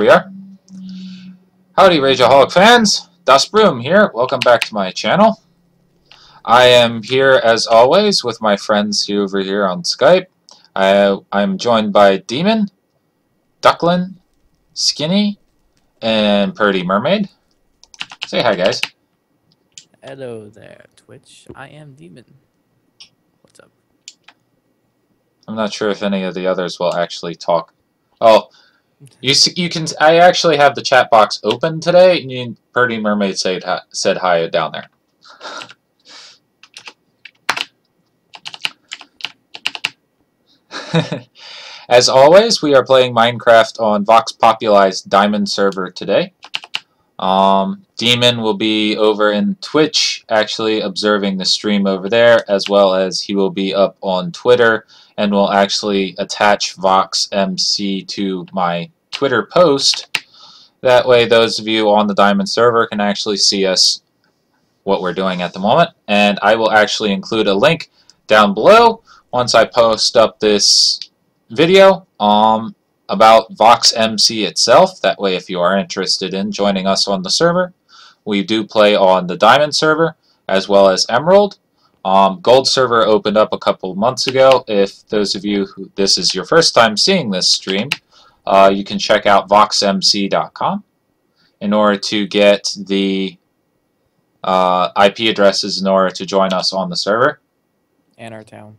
we are. Howdy, Rageaholic fans. Das Broom here. Welcome back to my channel. I am here, as always, with my friends over here on Skype. I'm joined by Demon, Ducklin, Skinny, and Purdy Mermaid. Say hi, guys. Hello there, Twitch. I am Demon. What's up? I'm not sure if any of the others will actually talk. Oh, you can. I actually have the chat box open today, and Purdy Mermaid said hi down there. As always, we are playing Minecraft on Vox Populai's Diamond server today. Demon will be over in Twitch, actually observing the stream over there, as well as he will be up on Twitter, and will actually attach Vox MC to my Twitter post. That way, those of you on the Diamond server can actually see us, what we're doing at the moment. And I will actually include a link down below once I post up this video about Vox MC itself. That way, if you are interested in joining us on the server, we do play on the Diamond server as well as Emerald. Gold server opened up a couple months ago. If those of you who this is your first time seeing this stream, you can check out voxmc.com in order to get the IP addresses in order to join us on the server. And our town.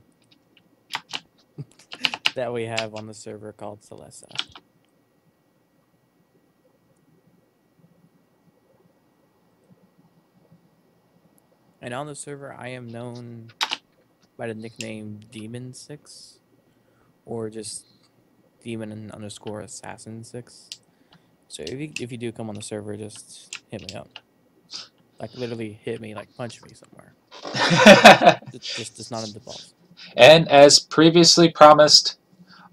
That we have on the server called Celesta. And on the server, I am known by the nickname Demon6, or just Demon_Assassin6. So if you do come on the server, just hit me up. Like literally hit me, like punch me somewhere. just not in the balls. And as previously promised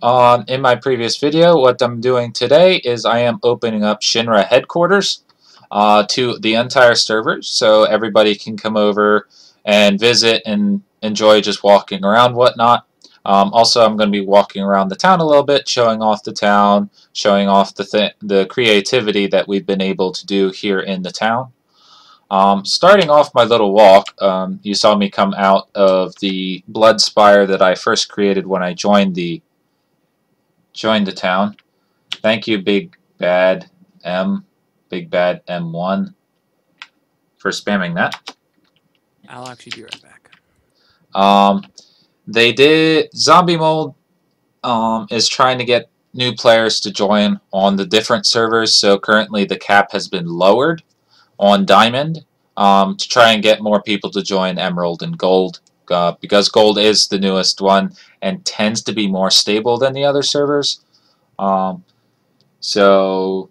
in my previous video, what I'm doing today is I am opening up Shinra headquarters to the entire server, so everybody can come over and visit and enjoy just walking around, whatnot. Also, I'm going to be walking around the town a little bit, showing off the town, showing off the creativity that we've been able to do here in the town. Starting off my little walk, you saw me come out of the blood spire that I first created when I joined the town. Thank you, Big Bad M1, for spamming that. I'll actually be right back. They did Zombie Mold is trying to get new players to join on the different servers, so currently the cap has been lowered on Diamond to try and get more people to join Emerald and Gold, because Gold is the newest one and tends to be more stable than the other servers. So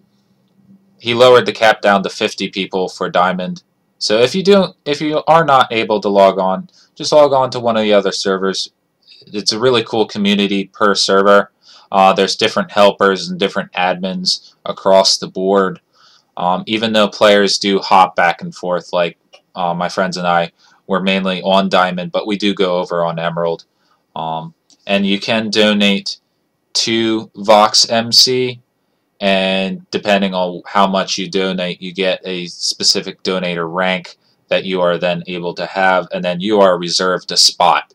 he lowered the cap down to 50 people for Diamond. So if you are not able to log on, just log on to one of the other servers. It's a really cool community per server. There's different helpers and different admins across the board. Even though players do hop back and forth, like my friends and I were mainly on Diamond, but we do go over on Emerald. And you can donate to Vox MC, and depending on how much you donate, you get a specific donator rank that you are then able to have, and then you are reserved a spot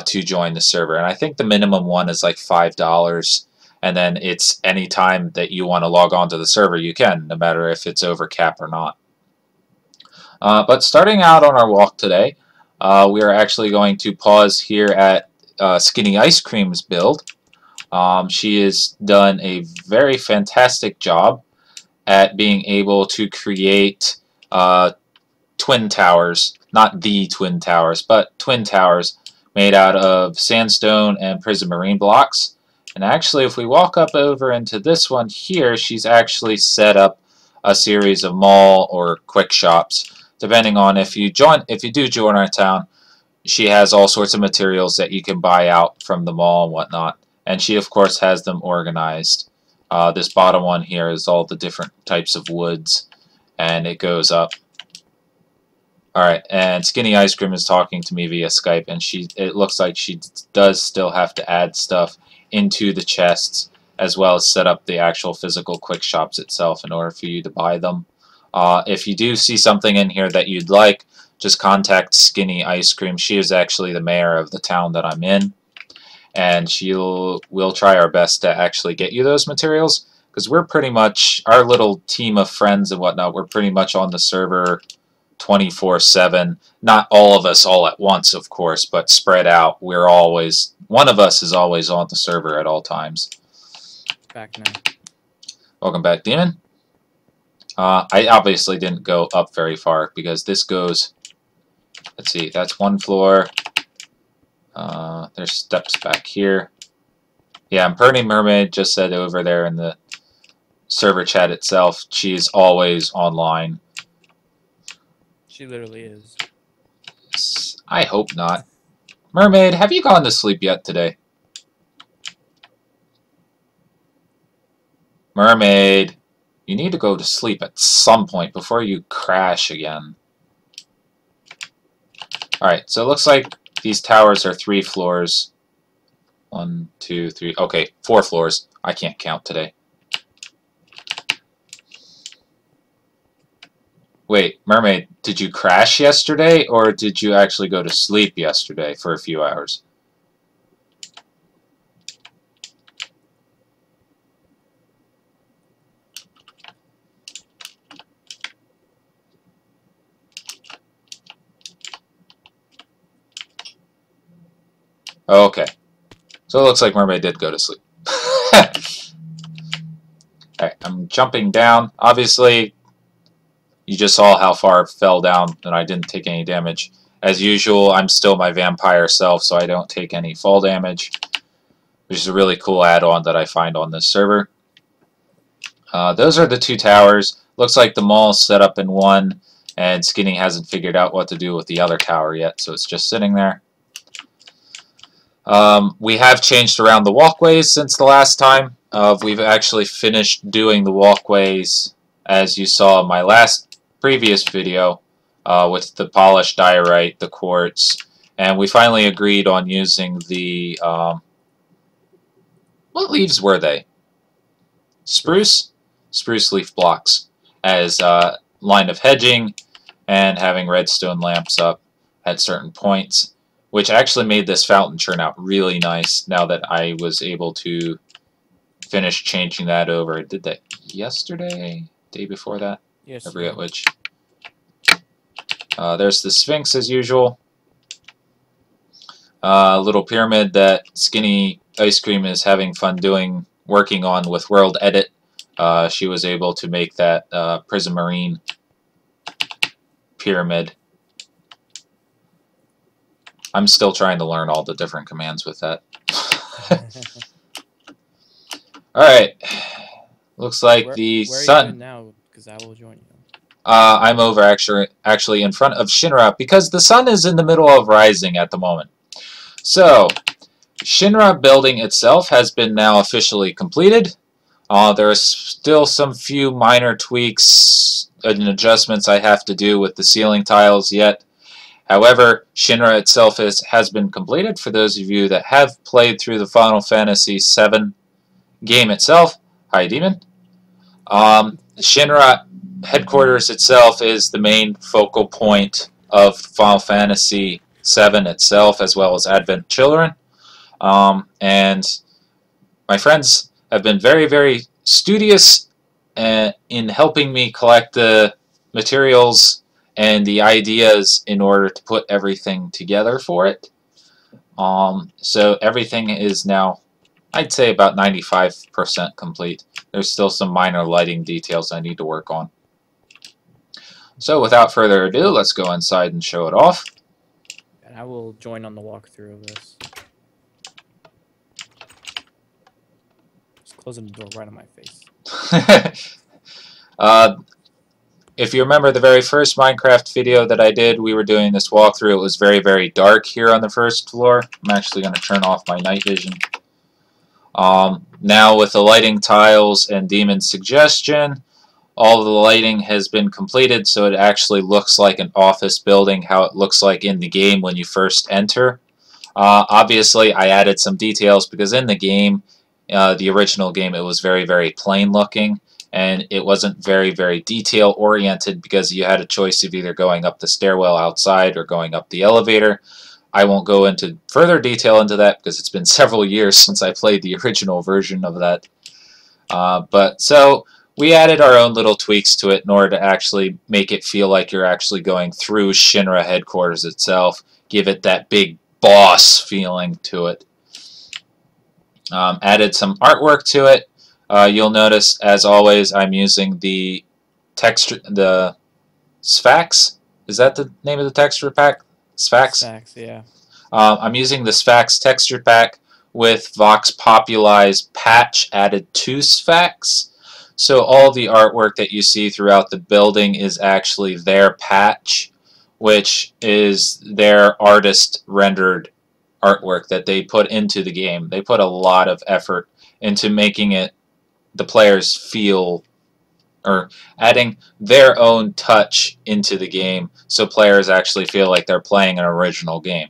to join the server. And I think the minimum one is like $5, and then it's any time that you want to log on to the server, you can, no matter if it's over cap or not. But starting out on our walk today, we are actually going to pause here at Skinny Ice Cream's build. She has done a very fantastic job at being able to create twin towers, not the twin towers, but twin towers made out of sandstone and prismarine blocks. And actually, if we walk up over into this one here, she's actually set up a series of mall or quick shops, depending on if you do join our town. She has all sorts of materials that you can buy out from the mall and whatnot. And she, of course, has them organized. This bottom one here is all the different types of woods, and it goes up. Alright, and Skinny Ice Cream is talking to me via Skype, and it looks like she does still have to add stuff into the chests as well as set up the actual physical quick shops itself in order for you to buy them. If you do see something in here that you'd like, just contact Skinny Ice Cream. She is actually the mayor of the town that I'm in, and we'll try our best to actually get you those materials, because we're pretty much, our little team of friends and whatnot, we're pretty much on the server 24/7. Not all of us all at once, of course, but spread out. We're always, one of us is always on the server at all times. Back now. Welcome back, Demon. I obviously didn't go up very far because this goes, let's see, that's one floor. There's steps back here. Yeah, and Pretty Mermaid just said over there in the server chat itself, she's always online. She literally is. I hope not. Mermaid, have you gone to sleep yet today? Mermaid, you need to go to sleep at some point before you crash again. Alright, so it looks like these towers are 3 floors. 1, 2, 3, okay, 4 floors. I can't count today. Wait, Mermaid, did you crash yesterday, or did you actually go to sleep yesterday for a few hours? Okay. So it looks like Mermaid did go to sleep. Alright, I'm jumping down. Obviously, you just saw how far it fell down, and I didn't take any damage. As usual, I'm still my vampire self, so I don't take any fall damage, which is a really cool add-on that I find on this server. Those are the 2 towers. Looks like the mall's set up in one, and Skinny hasn't figured out what to do with the other tower yet, so it's just sitting there. We have changed around the walkways since the last time. We've actually finished doing the walkways, as you saw in my previous video, with the polished diorite, the quartz, and we finally agreed on using the, what leaves were they? Spruce? Spruce leaf blocks as a line of hedging, and having redstone lamps up at certain points, which actually made this fountain turn out really nice now that I was able to finish changing that over. I did that yesterday? Day before that? Yes. I forget which. There's the Sphinx as usual. Little pyramid that Skinny Ice Cream is having fun working on with World Edit. She was able to make that Prismarine pyramid. I'm still trying to learn all the different commands with that. Alright. Looks like the where sun... are you now? Because I will join you. I'm over actually in front of Shinra, because the sun is in the middle of rising at the moment. So, Shinra building itself has been now officially completed. There are still some few minor tweaks and adjustments I have to do with the ceiling tiles yet. However, Shinra itself has been completed. For those of you that have played through the Final Fantasy VII game itself, hi Demon. Shinra headquarters itself is the main focal point of Final Fantasy VII itself, as well as Advent Children. And my friends have been very, very studious in helping me collect the materials and the ideas in order to put everything together for it. So everything is now, I'd say, about 95% complete. There's still some minor lighting details I need to work on. So without further ado, let's go inside and show it off. And I will join on the walkthrough of this. Just closing the door right on my face. If you remember the very first Minecraft video that I did, we were doing this walkthrough. It was very, very dark here on the first floor. I'm actually going to turn off my night vision. Now with the lighting tiles and Demon's suggestion, all of the lighting has been completed, so it actually looks like an office building, how it looks like in the game when you first enter. Obviously, I added some details because in the game, The original game, it was very, very plain looking, and it wasn't very, very detail oriented because you had a choice of either going up the stairwell outside or going up the elevator. I won't go into further detail into that because it's been several years since I played the original version of that. So we added our own little tweaks to it in order to actually make it feel like you're actually going through Shinra headquarters itself, give it that big boss feeling to it. Added some artwork to it. You'll notice, as always, I'm using the texture, the Sphax. Is that the name of the texture pack? Sphax? Stacks, yeah. I'm using the Sphax texture pack with Vox Populi's patch added to Sphax. So all the artwork that you see throughout the building is actually their patch, which is their artist rendered artwork that they put into the game. They put a lot of effort into making it the players feel, or adding their own touch into the game so players actually feel like they're playing an original game.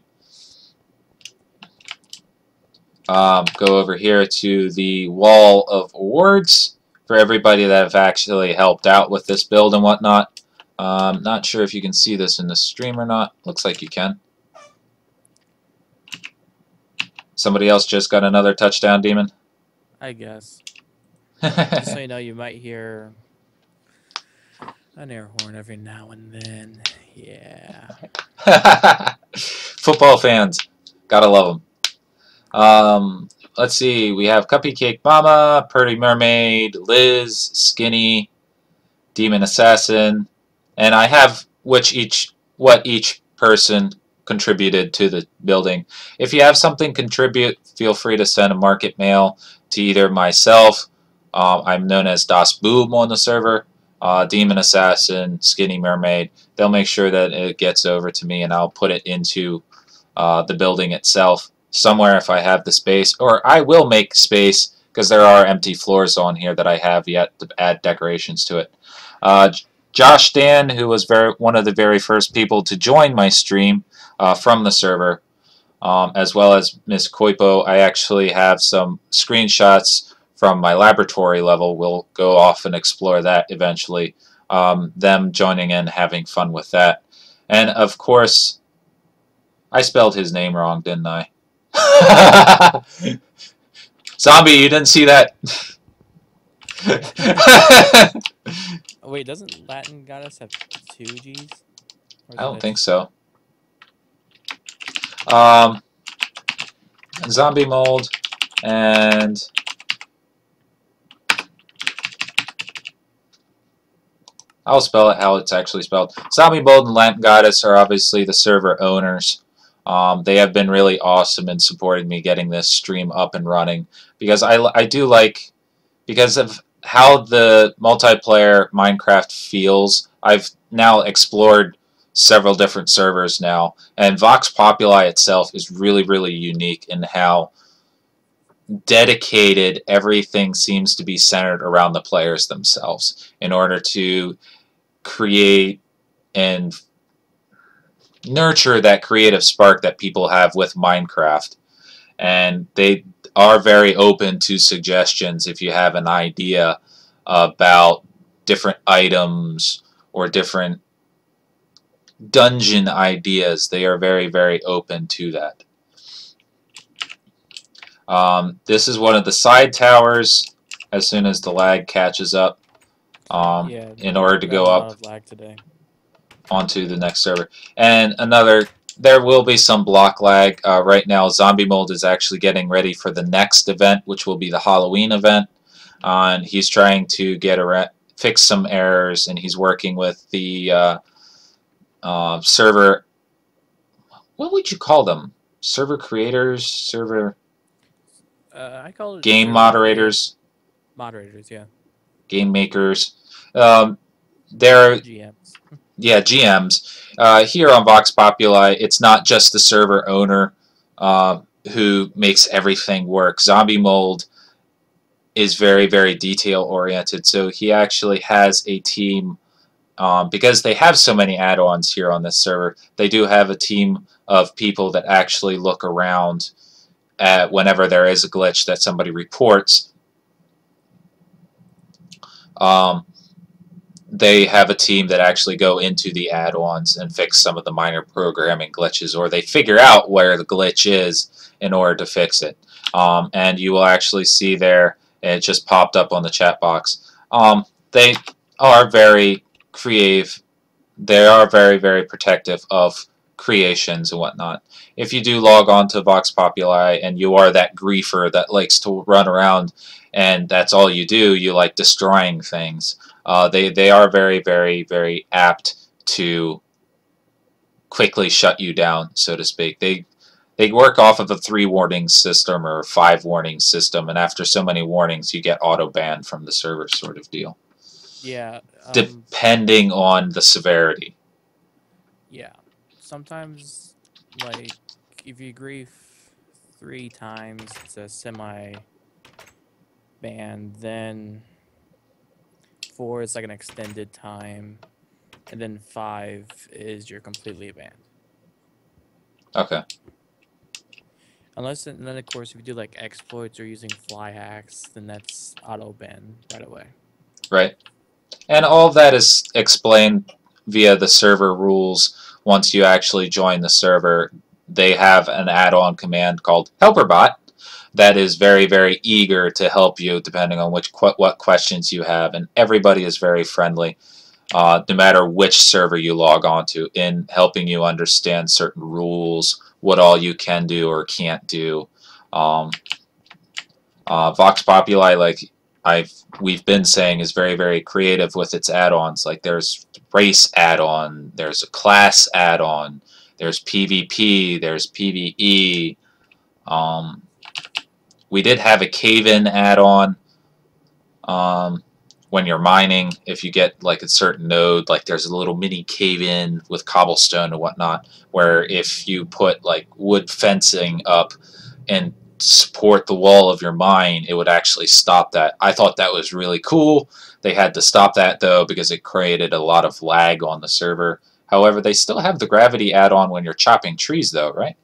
Go over here to the wall of awards for everybody that have actually helped out with this build and whatnot. Not sure if you can see this in the stream or not. Looks like you can. Somebody else just got another touchdown, Demon? I guess. Just so you know, you might hear an air horn every now and then. Yeah. Football fans. Gotta love them. Let's see. We have Cupcake Mama, Pretty Mermaid, Liz, Skinny, Demon Assassin, and I have what each person contributed to the building. If you have something contribute, feel free to send a market mail to either myself, I'm known as Das Boom on the server, Demon Assassin, Skinny Mermaid. They'll make sure that it gets over to me and I'll put it into the building itself somewhere if I have the space, or I will make space because there are empty floors on here that I have yet to add decorations to it. Josh Dan, who was one of the very first people to join my stream from the server, as well as Miss Koipo, I actually have some screenshots from my laboratory level. We'll go off and explore that eventually. Them joining in, having fun with that. And of course, I spelled his name wrong, didn't I? Zombie, you didn't see that? Wait, doesn't Latin Goddess have 2 G's? I don't think so. Zombie mold and I'll spell it how it's actually spelled. Zombie mold and Latin Goddess are obviously the server owners. They have been really awesome in supporting me getting this stream up and running because I do like, because of how the multiplayer Minecraft feels. I've now explored several different servers now, and Vox Populi itself is really, really unique in how dedicated everything seems to be centered around the players themselves in order to create and nurture that creative spark that people have with Minecraft. And they are very open to suggestions if you have an idea about different items or different dungeon ideas. They are very, very open to that. This is one of the side towers as soon as the lag catches up, Yeah, in order to go a lot up of lag today. onto the next server. And there will be some block lag. Right now, Zombie Mold is actually getting ready for the next event, which will be the Halloween event. And he's trying to fix some errors, and he's working with the server. What would you call them? Server creators? Server I call it game moderators? Moderators, yeah. Game makers. They're GMs. Yeah, GMs. Here on Vox Populi, it's not just the server owner who makes everything work. Zombie Mold is very, very detail-oriented, so he actually has a team, because they have so many add-ons here on this server, they do have a team of people that actually look around whenever there is a glitch that somebody reports, they have a team that actually go into the add-ons and fix some of the minor programming glitches, or they figure out where the glitch is in order to fix it. And you will actually see there, it just popped up on the chat box. They are very creative. They are very, very protective of creations and whatnot. If you do log on to Vox Populi and you are that griefer that likes to run around and that's all you do, you like destroying things, they are very, very, very apt to quickly shut you down, so to speak. They work off of a 3 warning system or 5 warning system, and after so many warnings, you get auto banned from the server, sort of deal. Yeah. Depending on the severity. Yeah. Sometimes, like, if you grief 3 times, it's a semi-ban. Then 4 is like an extended time, and then 5 is you're completely banned. Okay. Unless, and then of course, if you do like exploits or using fly hacks, then that's auto ban right away. Right. And all of that is explained via the server rules. Once you actually join the server, they have an add-on command called HelperBot that is very, very eager to help you depending on what questions you have. And everybody is very friendly, no matter which server you log on to, in helping you understand certain rules, what all you can do or can't do. Vox Populi, like we've been saying, is very, very creative with its add-ons. Like there's race add-on, there's a class add-on, there's PvP, there's PvE. We did have a cave-in add-on. When you're mining, if you get like a certain node, like there's a little mini cave-in with cobblestone and whatnot, where if you put like wood fencing up and support the wall of your mine, it would actually stop that. I thought that was really cool. They had to stop that though because it created a lot of lag on the server. However, they still have the gravity add-on when you're chopping trees though, right?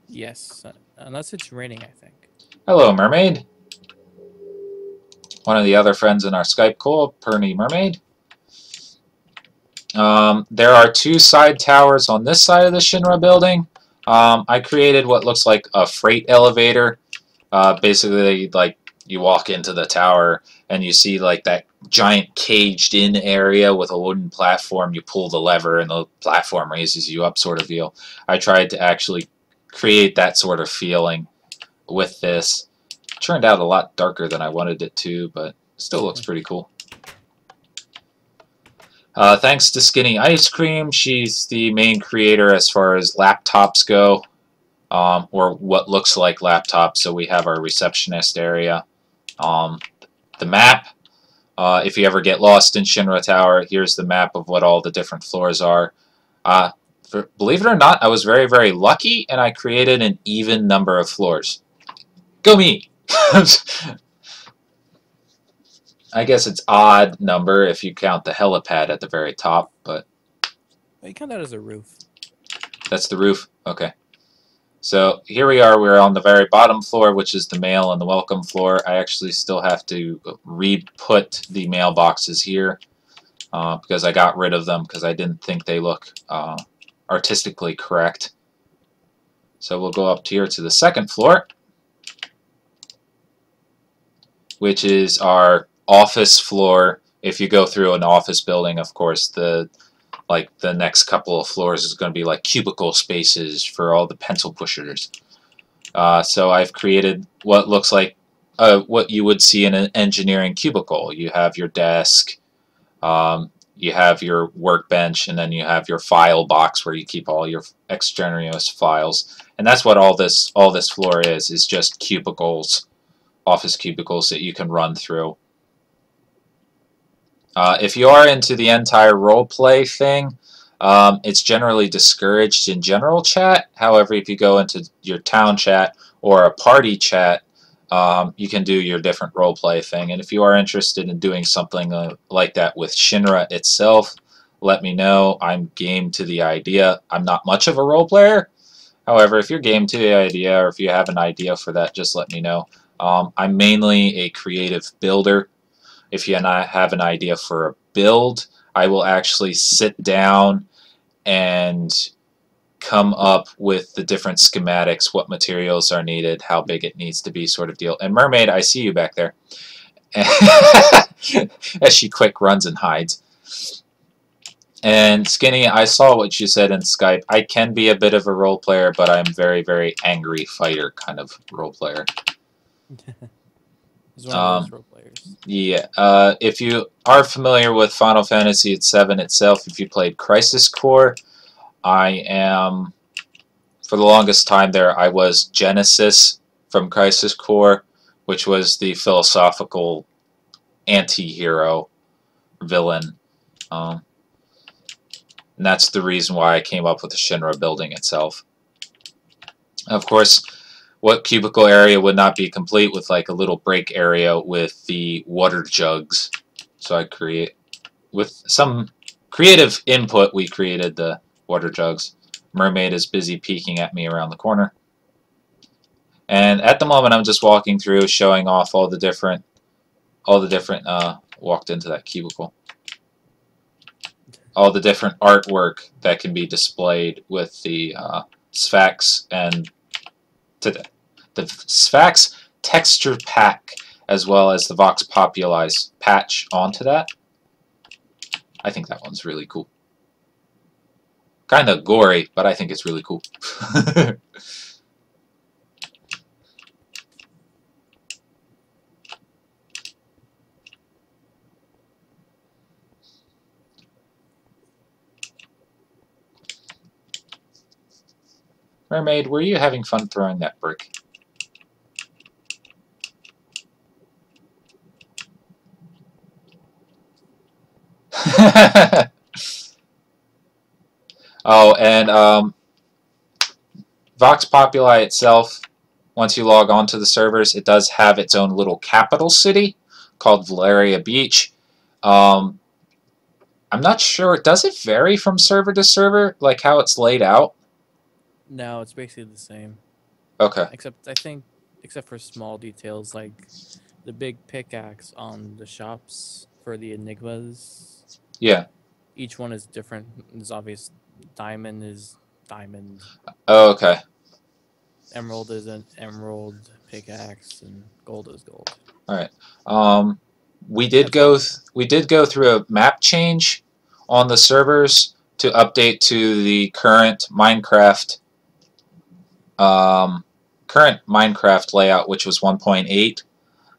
Yes, unless it's raining, I think. Hello, Mermaid. One of the other friends in our Skype call, Perny Mermaid. There are 2 side towers on this side of the Shinra building. I created what looks like a freight elevator. Basically, like you walk into the tower and you see like that giant caged-in area with a wooden platform. You pull the lever and the platform raises you up, sort of deal. I tried to actually create that sort of feeling with this. Turned out a lot darker than I wanted it to, but still looks pretty cool. Thanks to Skinny Ice Cream, she's the main creator as far as laptops go, or what looks like laptops. So we have our receptionist area. The map, if you ever get lost in Shinra Tower, here's the map of what all the different floors are. Believe it or not, I was very, very lucky, and I created an even number of floors. Go me! I guess it's odd number if you count the helipad at the very top, but... Well, you count that as a roof. That's the roof? Okay. So here we are, we're on the very bottom floor, which is the mail and the welcome floor. I actually still have to re-put the mailboxes here because I got rid of them because I didn't think they look artistically correct. So we'll go up here to the second floor, which is our office floor. If you go through an office building, of course, the next couple of floors is going to be like cubicle spaces for all the pencil pushers. So I've created what looks like what you would see in an engineering cubicle. You have your desk, you have your workbench, and then you have your file box where you keep all your extraneous files. And that's what all this floor is just cubicles, office cubicles that you can run through. If you are into the entire roleplay thing, it's generally discouraged in general chat. However, if you go into your town chat or a party chat, you can do your different roleplay thing. And if you are interested in doing something like that with Shinra itself, let me know. I'm game to the idea. I'm not much of a role player, However, if you're game to the idea, or if you have an idea for that, just let me know. I'm mainly a creative builder. If you and I have an idea for a build, I will actually sit down and come up with the different schematics, what materials are needed, how big it needs to be, sort of deal. And Mermaid, I see you back there. As she quick runs and hides. And Skinny, I saw what you said in Skype. I can be a bit of a role player, but I'm very, very angry fighter kind of role player. He's one of those role players. Yeah. If you are familiar with Final Fantasy VII itself, if you played Crisis Core, I am, for the longest time there, I was Genesis from Crisis Core, which was the philosophical anti-hero villain. And that's the reason why I came up with the Shinra building itself. Of course, what cubicle area would not be complete with like a little break area with the water jugs? So I create, with some creative input, we created the water jugs. Mermaid is busy peeking at me around the corner. And at the moment, I'm just walking through, showing off all the different, walked into that cubicle. All the different artwork that can be displayed with the Sphax and the Sphax texture pack, as well as the Vox Populi's patch onto that. I think that one's really cool. Kind of gory, but I think it's really cool. Mermaid, were you having fun throwing that brick? Oh, and Vox Populi itself, once you log on to the servers, it does have its own little capital city called Valeria Beach. I'm not sure. Does it vary from server to server, like how it's laid out? No, it's basically the same. Okay. Except I think, except for small details like the big pickaxe on the shops for the enigmas. Yeah. Each one is different. It's obvious. Diamond is diamond. Oh, okay. Emerald is an emerald pickaxe, and gold is gold. All right. We did go through a map change on the servers to update to the current Minecraft layout, which was 1.8,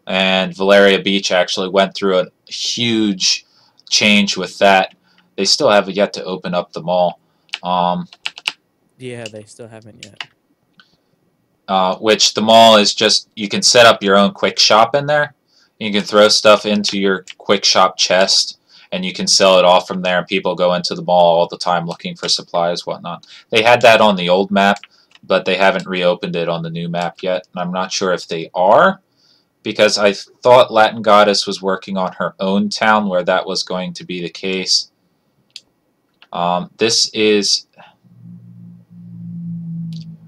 and Valeria Beach actually went through a huge change with that. They still have yet to open up the mall. Yeah, they still haven't yet. Which the mall is just, you can set up your own quick shop in there. You can throw stuff into your quick shop chest, and you can sell it off from there, and people go into the mall all the time looking for supplies, whatnot. They had that on the old map, but they haven't reopened it on the new map yet, and I'm not sure if they are, because I thought Latin Goddess was working on her own town where that was going to be the case. This is...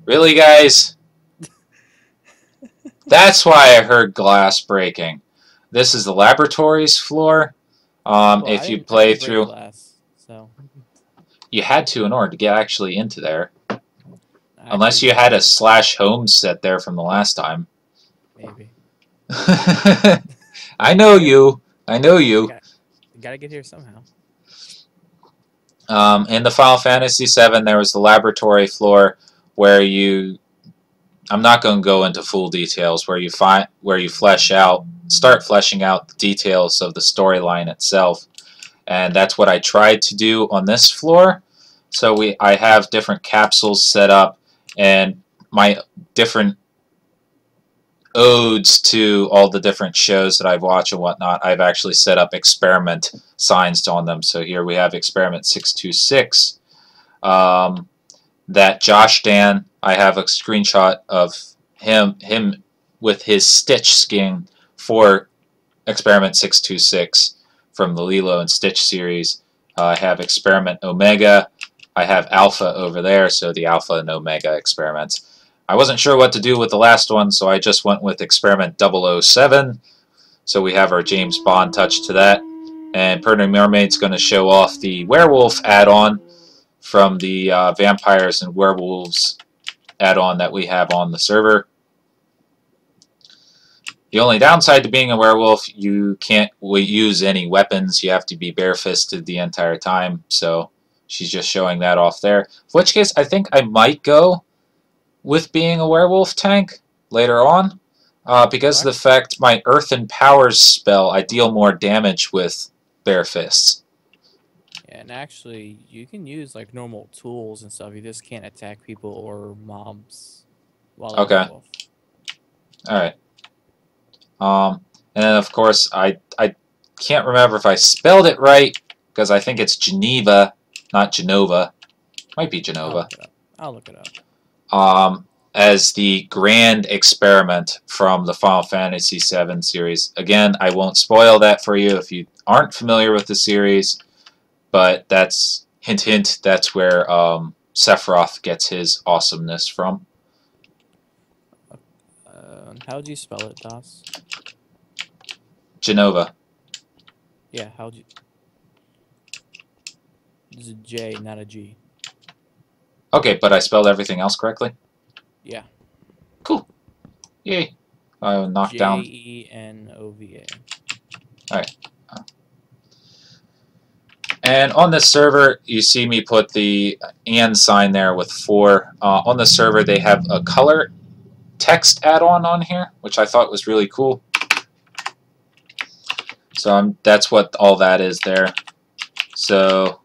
Really, guys? That's why I heard glass breaking. This is the laboratories floor. Well, if you play through... glass, so. You had to in order to get actually into there. Unless you had a /home set there from the last time. Maybe. I know you. I know you. You gotta get here somehow. In the Final Fantasy VII, there was the laboratory floor where you... I'm not going to go into full details, where you start fleshing out the details of the storyline itself. And that's what I tried to do on this floor. So I have different capsules set up, and my different odes to all the different shows that I've watched and whatnot, I've actually set up experiment signs on them. So here we have experiment 626. That Josh Dan, I have a screenshot of him with his Stitch skin for experiment 626 from the Lilo and Stitch series. I have experiment Omega I have Alpha over there, so the Alpha and Omega experiments. I wasn't sure what to do with the last one, so I just went with experiment 007. So we have our James Bond touch to that. And Purdy Mermaid's going to show off the werewolf add-on from the Vampires and Werewolves add-on that we have on the server. The only downside to being a werewolf, you can't use any weapons. You have to be bare-fisted the entire time. So she's just showing that off there. In which case, I think I might go with being a werewolf tank later on. Because of the fact my Earth and Powers spell, I deal more damage with bare fists. Yeah, and actually, you can use like normal tools and stuff. You just can't attack people or mobs while Okay. werewolf. Alright. And then of course, I can't remember if I spelled it right, because I think it's Geneva, not Genova. Might be Genova. I'll look it up. As the grand experiment from the Final Fantasy VII series. Again, I won't spoil that for you if you aren't familiar with the series, but that's, hint hint, that's where Sephiroth gets his awesomeness from. How do you spell it, Das? Genova. Yeah, how do you... It's a J, not a G. Okay, but I spelled everything else correctly? Yeah. Cool. Yay. I knocked down... Genova. Alright. And on this server, you see me put the and sign there with 4. On the server, they have a color text add-on on here, which I thought was really cool. So that's what all that is there. So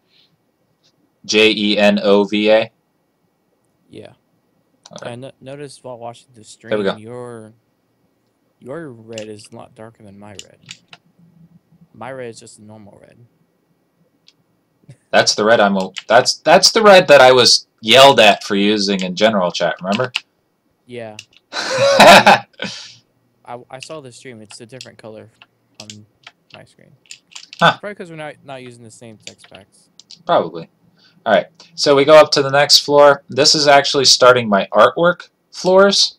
Genova. Yeah. Okay. I noticed while watching the stream, There we go. your red is a lot darker than my red. My red is just a normal red. That's the red that's the red that I was yelled at for using in general chat, remember? Yeah. I saw the stream. It's a different color on my screen. Huh. Probably because we're not using the same text packs. Probably. Alright, so we go up to the next floor. This is actually starting my artwork floors.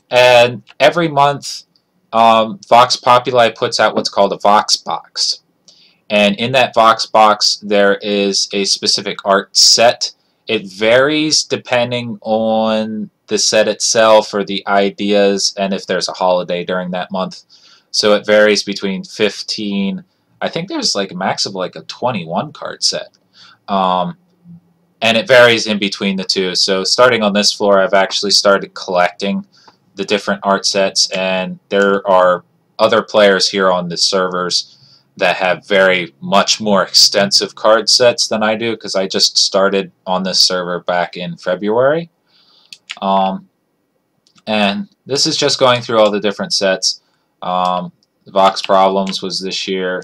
And every month, Vox Populi puts out what's called a Vox Box. And in that Vox Box, there is a specific art set. It varies depending on the set itself or the ideas and if there's a holiday during that month. So it varies between 15, I think there's like a max of like a 21 card set. And it varies in between the two. So starting on this floor, I've actually started collecting the different art sets, and there are other players here on the servers that have very much more extensive card sets than I do, because I just started on this server back in February. And this is just going through all the different sets. Vox Problems was this year.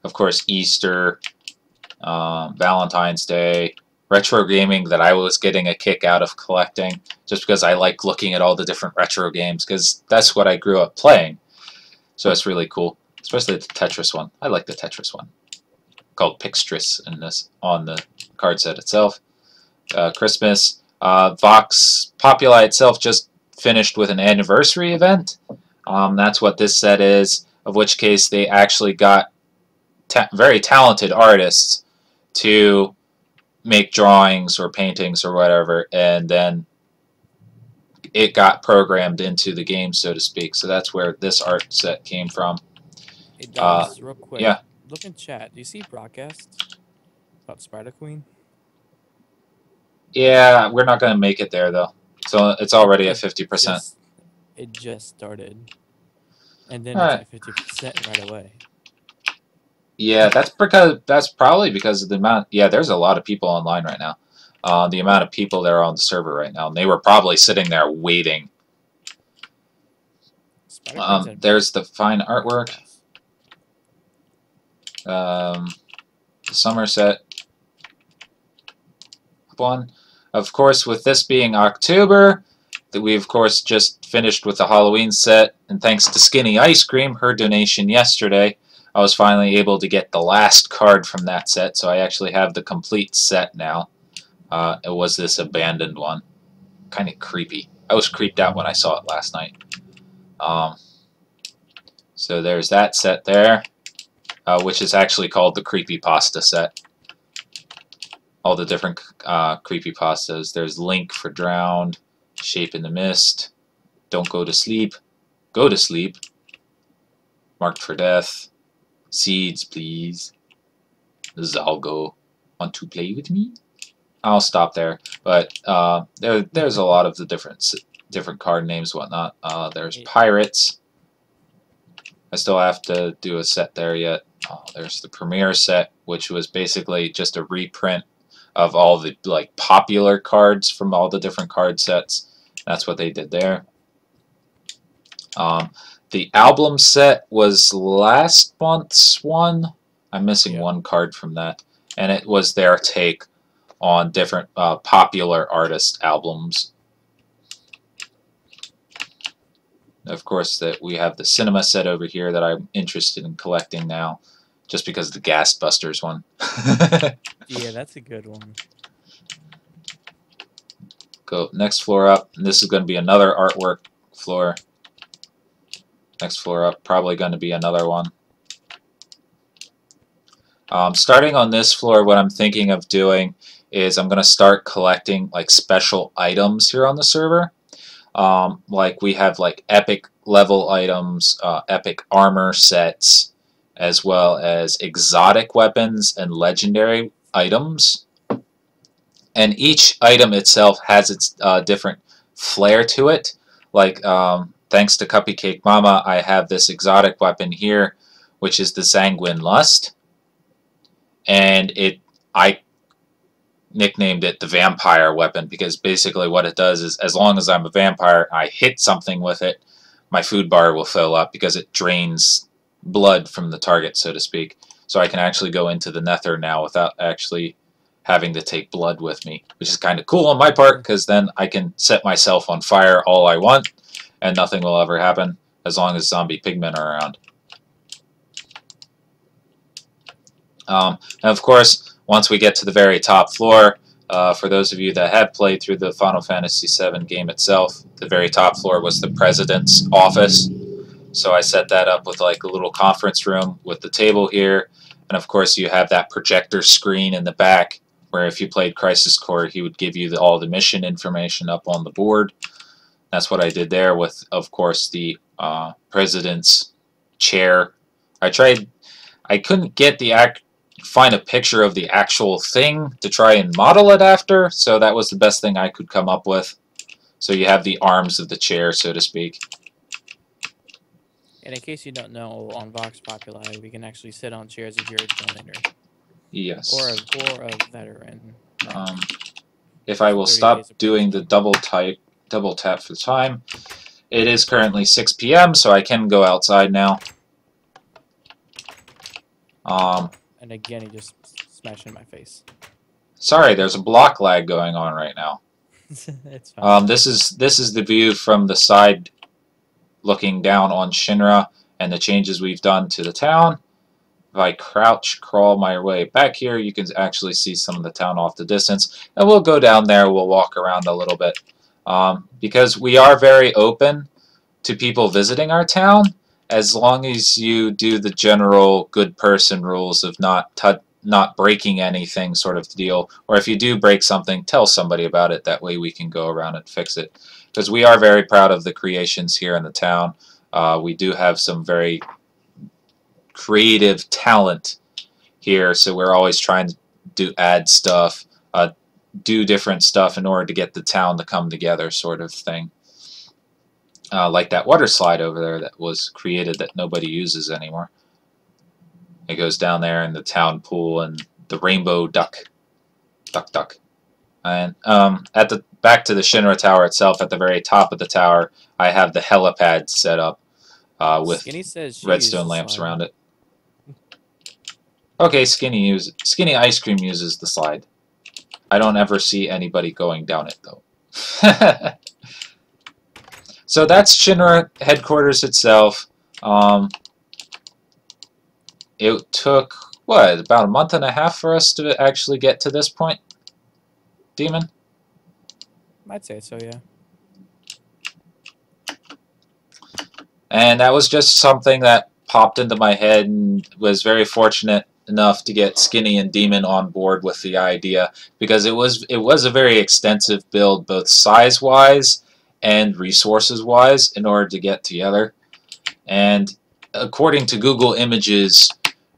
Of course, Easter, Valentine's Day, retro gaming that I was getting a kick out of collecting, just because I like looking at all the different retro games, because that's what I grew up playing. So it's really cool, especially the Tetris one. I like the Tetris one, called Pixtris in this on the card set itself. Christmas, Vox Populi itself just finished with an anniversary event. That's what this set is, of which case they actually got very talented artists to make drawings or paintings or whatever, and then it got programmed into the game, so to speak. So that's where this art set came from. It does, real quick. Yeah. Look in chat. Do you see broadcast about Spider Queen? Yeah, we're not going to make it there, though. So it's already at 50%. It just started. And then Alright. it's at 50% right away. Yeah, that's probably because of the amount. Yeah, there's a lot of people online right now. The amount of people that are on the server right now, and they were probably sitting there waiting. There's the fine artwork. The Somerset one. Of course, with this being October, that we of course just finished with the Halloween set, and thanks to Skinny Ice Cream, her donation yesterday, I was finally able to get the last card from that set, so I actually have the complete set now. It was this abandoned one. Kind of creepy. I was creeped out when I saw it last night. So there's that set there, which is actually called the Creepypasta set. All the different creepypastas. There's Link for Drowned, Shape in the Mist, Don't Go to Sleep, Go to Sleep, Marked for Death, Seeds Please, Zalgo, Want to Play with Me? I'll stop there, but there's a lot of the different card names, whatnot. There's Pirates. I still have to do a set there yet. There's the Premiere set, which was basically just a reprint of all the like popular cards from all the different card sets. That's what they did there. The album set was last month's one. I'm missing one card from that, and it was their take on different popular artist albums. Of course, that we have the cinema set over here that I'm interested in collecting now, just because of the Ghostbusters one. Yeah, that's a good one. Go next floor up, and this is going to be another artwork floor. Next floor up, probably going to be another one. Starting on this floor, what I'm thinking of doing is I'm going to start collecting like special items here on the server. Like we have like epic level items, epic armor sets, as well as exotic weapons and legendary items. And each item itself has its different flair to it. Like thanks to Cupcake Mama, I have this exotic weapon here, which is the Sanguine Lust, and I nicknamed it the vampire weapon because basically what it does is as long as I'm a vampire, I hit something with it, my food bar will fill up because it drains blood from the target, so to speak. So I can actually go into the nether now without actually having to take blood with me, which is kind of cool on my part because then I can set myself on fire all I want and nothing will ever happen as long as zombie pigmen are around. And of course, once we get to the very top floor, for those of you that have played through the Final Fantasy VII game itself, the very top floor was the President's office. So I set that up with like a little conference room with the table here. And of course you have that projector screen in the back where if you played Crisis Core, he would give you all the mission information up on the board. That's what I did there with, of course, the President's chair. I couldn't get find a picture of the actual thing to try and model it after, so that was the best thing I could come up with. So you have the arms of the chair, so to speak. And in case you don't know, on Vox Populi, we can actually sit on chairs if you're a joiner. Yes. Or a veteran. If I will stop doing the double tap for the time. It is currently 6 p.m., so I can go outside now. And again, he just smashed in my face. Sorry, there's a block lag going on right now. It's fine. This is the view from the side, looking down on Shinra and the changes we've done to the town. If I crawl my way back here, you can actually see some of the town off the distance. And we'll go down there, we'll walk around a little bit. Because we are very open to people visiting our town, as long as you do the general good person rules of not breaking anything sort of deal. Or if you do break something, tell somebody about it. That way we can go around and fix it. Because we are very proud of the creations here in the town. We do have some very creative talent here, so we're always trying to add stuff, do different stuff in order to get the town to come together, sort of thing. Like that water slide over there that was created that nobody uses anymore. It goes down there in the town pool and the rainbow duck. And back to the Shinra Tower itself, at the very top of the tower, I have the helipad set up with redstone lamps around it. Okay, Skinny Ice Cream uses the slide. I don't ever see anybody going down it though. So that's Shinra headquarters itself. It took, what, about a month and a half for us to actually get to this point? Demon? I'd say so, yeah. And that was just something that popped into my head, and was very fortunate enough to get Skinny and Demon on board with the idea, because it was a very extensive build, both size wise and resources wise, in order to get together. And according to Google Images,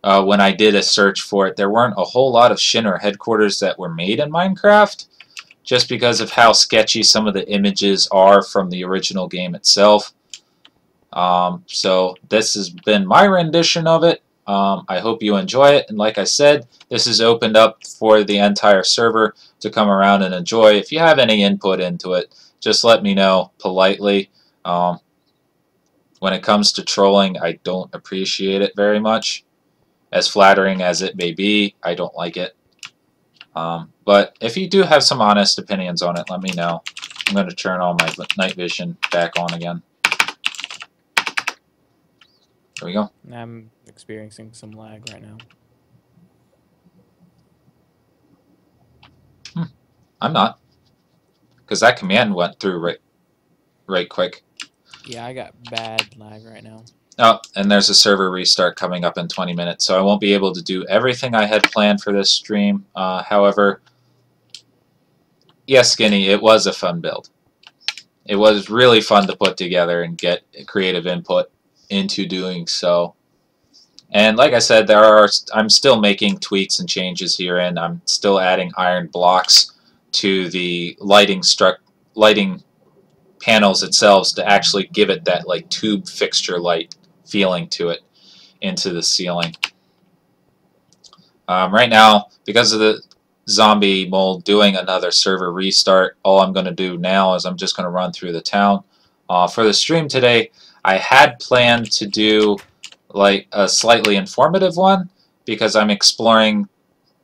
when I did a search for it, there weren't a whole lot of Shinra headquarters that were made in Minecraft, just because of how sketchy some of the images are from the original game itself. So this has been my rendition of it. I hope you enjoy it, and like I said, this is opened up for the entire server to come around and enjoy. If you have any input into it, just let me know politely. When it comes to trolling, I don't appreciate it very much. As flattering as it may be, I don't like it. But if you do have some honest opinions on it, let me know. I'm going to turn all my night vision back on again. There we go. I'm experiencing some lag right now. I'm not. Because that command went through right quick. Yeah, I got bad lag right now. Oh, and there's a server restart coming up in 20 minutes, so I won't be able to do everything I had planned for this stream. However, yes, Skinny, it was a fun build. It was really fun to put together and get creative input into doing so. And like I said, I'm still making tweaks and changes here, and I'm still adding iron blocks to the lighting panels itself to actually give it that like tube fixture light feeling to it into the ceiling. Right now, because of the zombie mold doing another server restart, all I'm going to do now is I'm just going to run through the town. For the stream today, I had planned to do like a slightly informative one, because I'm exploring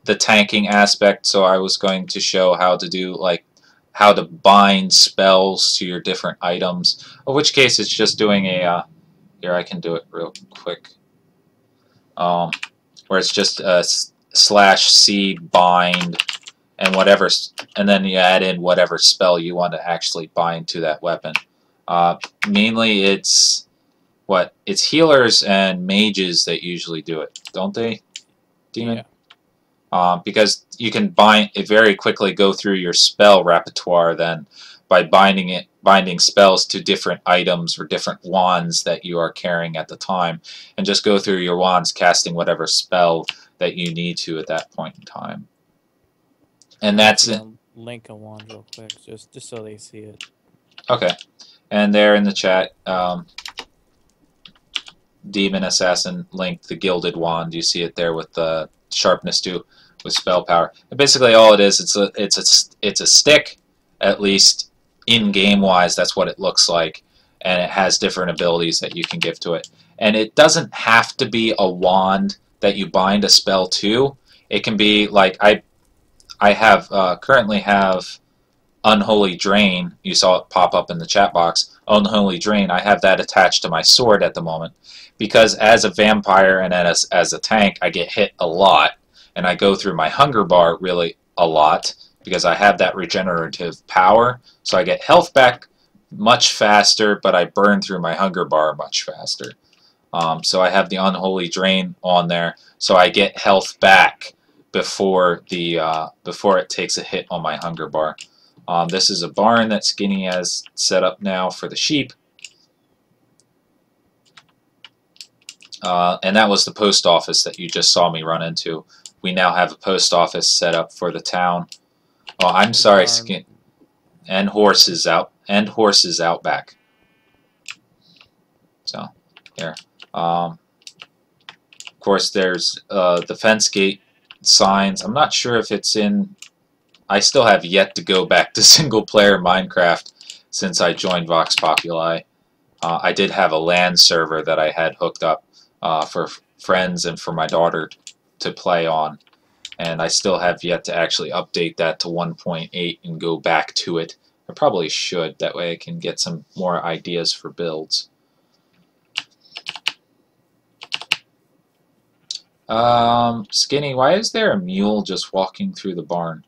the tanking aspect, so I was going to show how to do like how to bind spells to your different items, in which case it's just doing a here I can do it real quick, where it's just a /C bind and whatever, and then you add in whatever spell you want to actually bind to that weapon. Mainly it's healers and mages that usually do it, don't they, Demon? Yeah. Because you can very quickly go through your spell repertoire then by binding spells to different items or different wands that you are carrying at the time, and just go through your wands casting whatever spell that you need to at that point in time. And that's it. Link a wand real quick, just so they see it. Okay. And there in the chat, Demon Assassin linked the Gilded Wand. You see it there with the sharpness 2 with spell power. And basically all it is, it's a stick, at least in game wise that's what it looks like, and it has different abilities that you can give to it. And it doesn't have to be a wand that you bind a spell to. It can be like I currently have Unholy Drain. You saw it pop up in the chat box. Unholy Drain, I have that attached to my sword at the moment, because as a vampire and as a tank, I get hit a lot, and I go through my hunger bar really a lot, because I have that regenerative power, so I get health back much faster, but I burn through my hunger bar much faster. So I have the Unholy Drain on there, so I get health back before it takes a hit on my hunger bar. This is a barn that Skinny has set up now for the sheep. And that was the post office that you just saw me run into. We now have a post office set up for the town. Oh, I'm sorry, Skin. And horses out back. So here, of course, there's the fence gate signs. I'm not sure if it's in. I still have yet to go back to single player Minecraft since I joined Vox Populi. I did have a LAN server that I had hooked up for friends and for my daughter to play on, and I still have yet to actually update that to 1.8 and go back to it. I probably should, that way I can get some more ideas for builds. Skinny, why is there a mule just walking through the barn?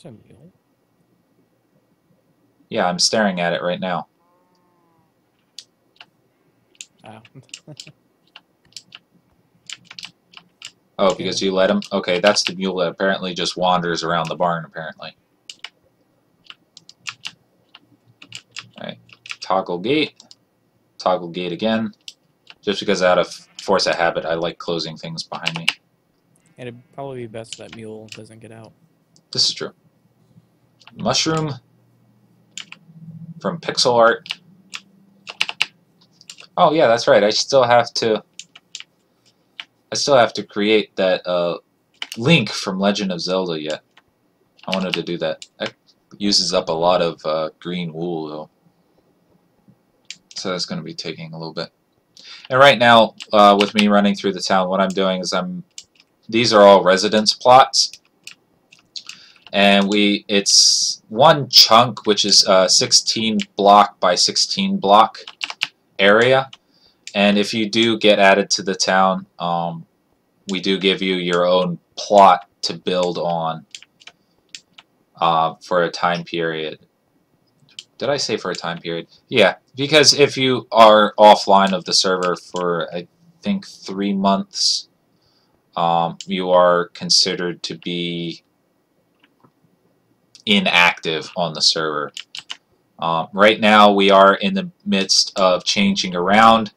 There's a mule. Yeah, I'm staring at it right now. Ah. Oh, because you let him? Okay, that's the mule that apparently just wanders around the barn, apparently. Alright, toggle gate. Toggle gate again. Just because out of force of habit, I like closing things behind me. And it'd probably be best that mule doesn't get out. This is true. Mushroom from pixel art. Oh yeah, that's right. I still have to create that Link from Legend of Zelda yet. I wanted to do that. That uses up a lot of green wool though. So that's going to be taking a little bit. And right now, with me running through the town, what I'm doing is these are all residence plots. And it's one chunk, which is a 16 block by 16 block area. And if you do get added to the town, we do give you your own plot to build on for a time period. Did I say for a time period? Yeah, because if you are offline of the server for, I think, 3 months, you are considered to be inactive on the server. Right now, we are in the midst of changing around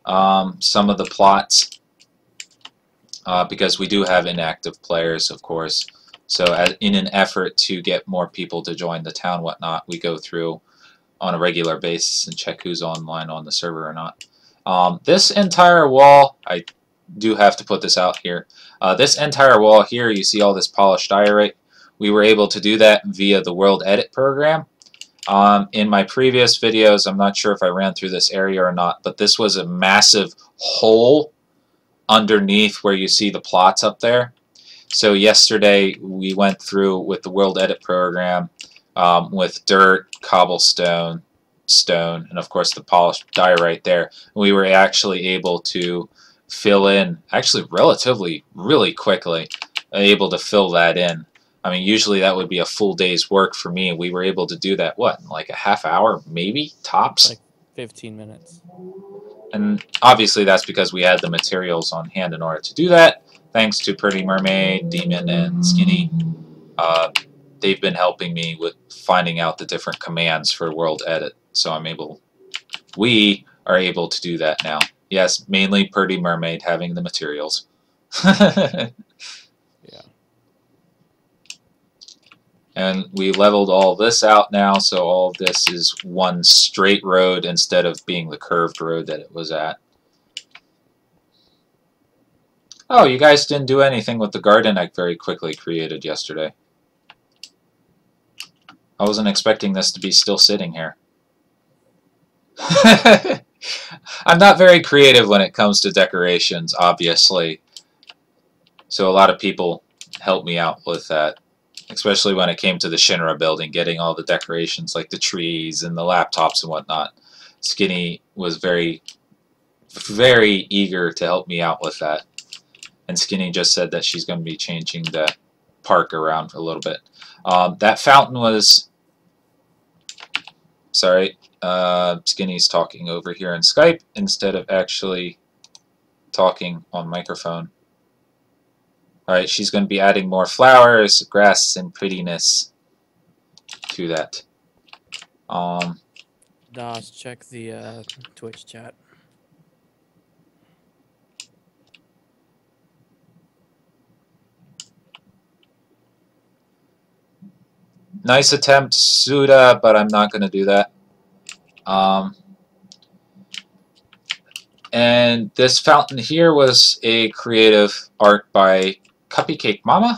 some of the plots because we do have inactive players, of course. So in an effort to get more people to join the town, whatnot, we go through on a regular basis and check who's online on the server or not. This entire wall, I do have to put this out here. This entire wall here, you see all this polished diorite. We were able to do that via the World Edit program. In my previous videos, I'm not sure if I ran through this area or not, but this was a massive hole underneath where you see the plots up there. So yesterday we went through with the World Edit program with dirt, cobblestone, stone, and of course the polished diorite there. We were actually able to fill in, actually really quickly, able to fill that in. I mean, usually that would be a full day's work for me. We were able to do that, what, in like a half hour, maybe, tops? Like 15 minutes. And obviously that's because we had the materials on hand in order to do that. Thanks to Pretty Mermaid, Demon, and Skinny. They've been helping me with finding out the different commands for World Edit. So we are able to do that now. Yes, mainly Pretty Mermaid having the materials. Yeah. And we leveled all this out now, so all of this is one straight road instead of being the curved road that it was at. Oh, you guys didn't do anything with the garden I very quickly created yesterday. I wasn't expecting this to be still sitting here. I'm not very creative when it comes to decorations, obviously. So a lot of people helped me out with that. Especially when it came to the Shinra building, getting all the decorations like the trees and the laptops and whatnot. Skinny was very eager to help me out with that. And Skinny just said that she's going to be changing the park around for a little bit. That fountain was... Sorry, Skinny's talking over here in Skype instead of actually talking on microphone. Alright, she's going to be adding more flowers, grass, and prettiness to that. DOS, check the Twitch chat. Nice attempt, Suda, but I'm not going to do that. And this fountain here was a creative art by Cupcake Mama,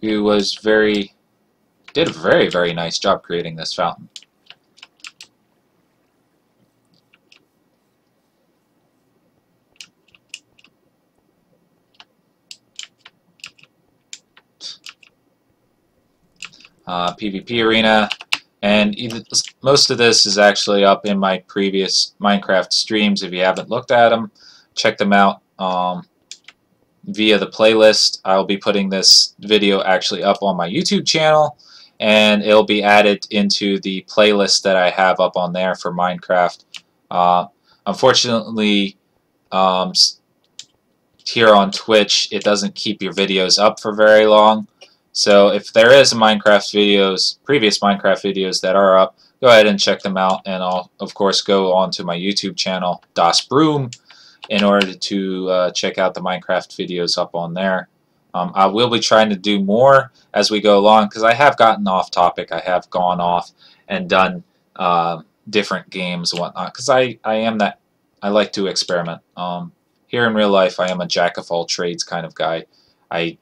who did a very nice job creating this fountain. PvP arena, and most of this is actually up in my previous Minecraft streams. If you haven't looked at them, check them out. via the playlist. I'll be putting this video actually up on my YouTube channel, and it'll be added into the playlist that I have up on there for Minecraft. Unfortunately, um, here on Twitch, it doesn't keep your videos up for very long. So if there is previous Minecraft videos that are up, go ahead and check them out. And I'll, of course, go on to my YouTube channel, Das Broom, in order to check out the Minecraft videos up on there. I will be trying to do more as we go along, because I have gotten off topic. I have gone off and done different games and whatnot, because I like to experiment. Here in real life, I am a jack of all trades kind of guy. I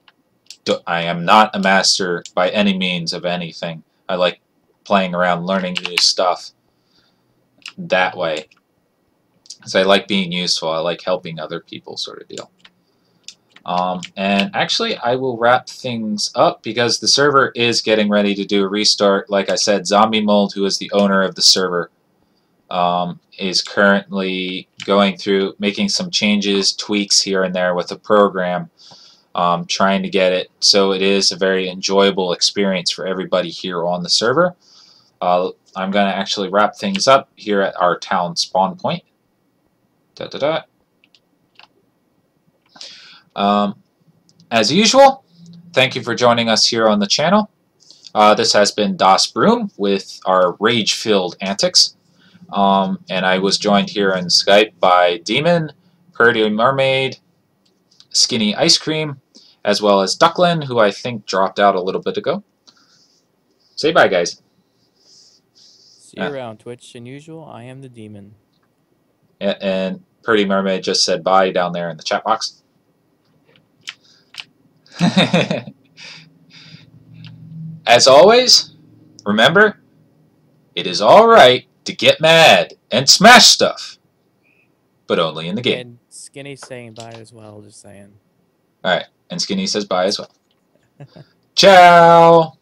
am not a master by any means of anything. I like playing around, learning new stuff that way. Because I like being useful. I like helping other people, sort of deal. And actually, I will wrap things up because the server is getting ready to do a restart. Like I said, Zombie Mold, who is the owner of the server, is currently going through making some changes, tweaks here and there with the program, trying to get it so it is a very enjoyable experience for everybody here on the server. I'm going to actually wrap things up here at our town spawn point. As usual, thank you for joining us here on the channel. This has been Das Broom with our rage-filled antics. And I was joined here in Skype by Demon, Pretty Mermaid, Skinny Ice Cream, as well as Ducklin, who I think dropped out a little bit ago. Say bye, guys. See you around, Twitch. And usual, I am the demon. And Pretty Mermaid just said bye down there in the chat box. As always, remember, it is alright to get mad and smash stuff, but only in the game. And Skinny's saying bye as well, just saying. Alright, and Skinny says bye as well. Ciao!